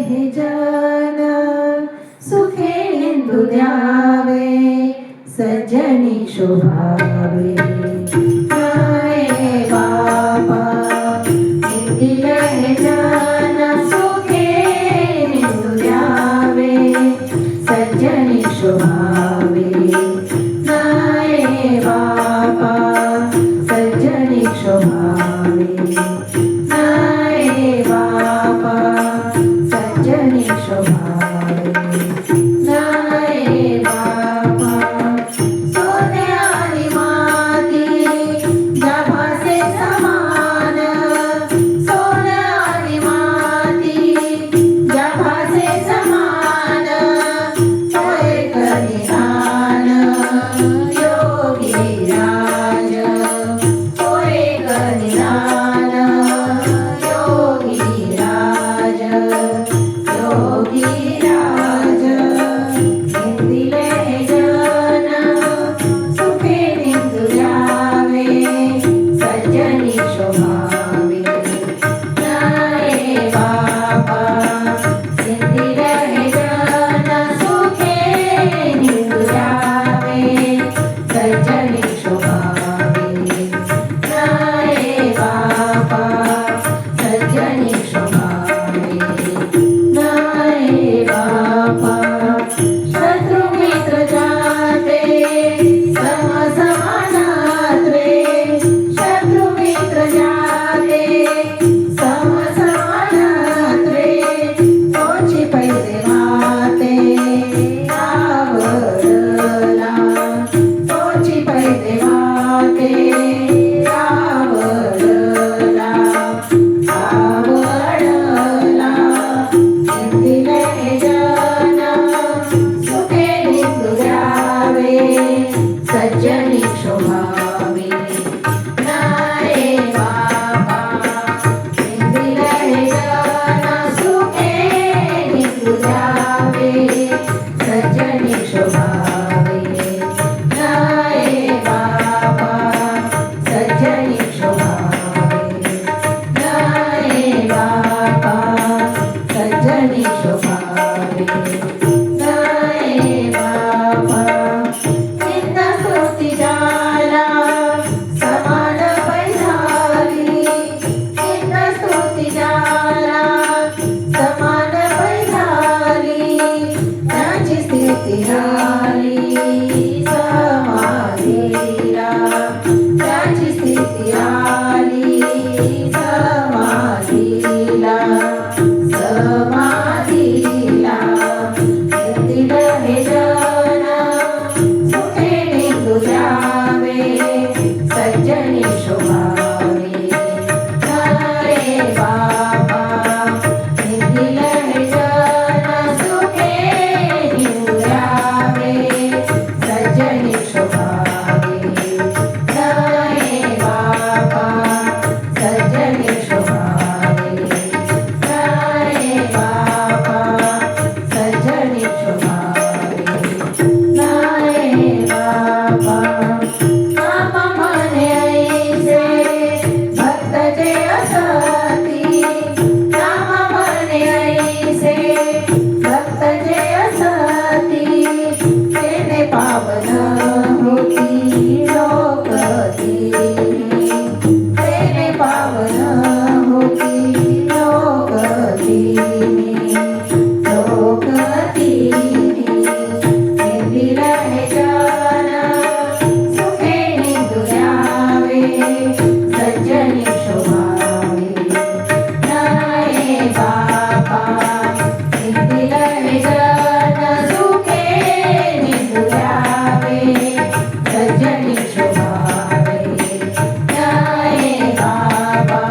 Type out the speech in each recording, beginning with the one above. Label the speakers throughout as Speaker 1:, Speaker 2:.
Speaker 1: हे जन सुखेंदु द्यावे सज्जनी शोभावे जय बाबा इंदिरा हे जन सुखेंदु द्यावे सज्जनी शोभावे जय बाबा सज्जनी शोभावे जय बाबा सज्जनी शोभावे जय बाबा सोने आणि माती जभासे समान सोने आणि माती जभासे समान तो एक निदान योगी राज तो एक निदान योगी राज योगी राज इंदिले जन सुखे निंदु द्यावे सज्जनी शोभावे जय बाबा इंदिले जन सुखे निंदु द्यावे सज्जनी शोभावे जय बाबा सज्जनी शोभावे जय बाबा शत्रु मित्र जाते सम समानात्वे शत्रु मित्र जाते सम समानात्वे तोची पैसे माते आवडला तोची पैसे माते आवडला आवडला इंदिले जन सुखे निंदु द्यावे सज्जनी शोभावे जय बाबा इंदिले जन सुखे निंदु द्यावे सज्जनी शोभावे जय बाबा सज्जनी शोभावे जय बाबा सज्जनी शोभावे जय बाबा निंद स्तुती जाला समान पैधाली निंद स्तुती जाला समान पैधाली त्याची स्थिती झाली समाधीला त्याची स्थिती आली समाधीला समाधीला इंदिरा हे जन सुखे निंदु द्यावे सज्जनी शोभावे जय बाबा इंदिरा हे जन सुखे निंदु द्यावे सज्जनी शोभावे जय बाबा सज्जनी शोभावे जय बाबा सज्जनी शोभावे जय बाबा नाम म्हणे ऐसे भक्त जे असती नाम म्हणे ऐसे भक्त जे असती तेने पावन होती लोकती तेने पावन होती लोकती लोकती इंदिरा हे जन सुखे निंदु द्यावे सज्जनी शोभावे जय बाबा इंदिरा हे जन सुखे निंदु द्यावे सज्जनी शोभावे जय बाबा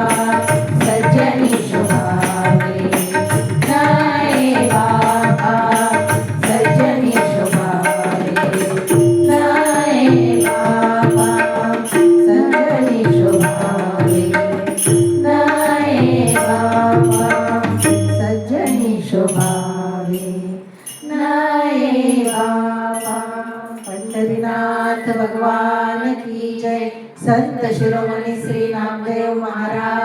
Speaker 1: सज्जनी शोभावे जय बाबा सज्जनी शोभावे जय बाबा सज्जनी शोभावे जय बाबा सज्जनी शोभावे जय बाबा पंढरीनाथ भगवान की जय। संत शिरोमणी श्री नामदेव महाराज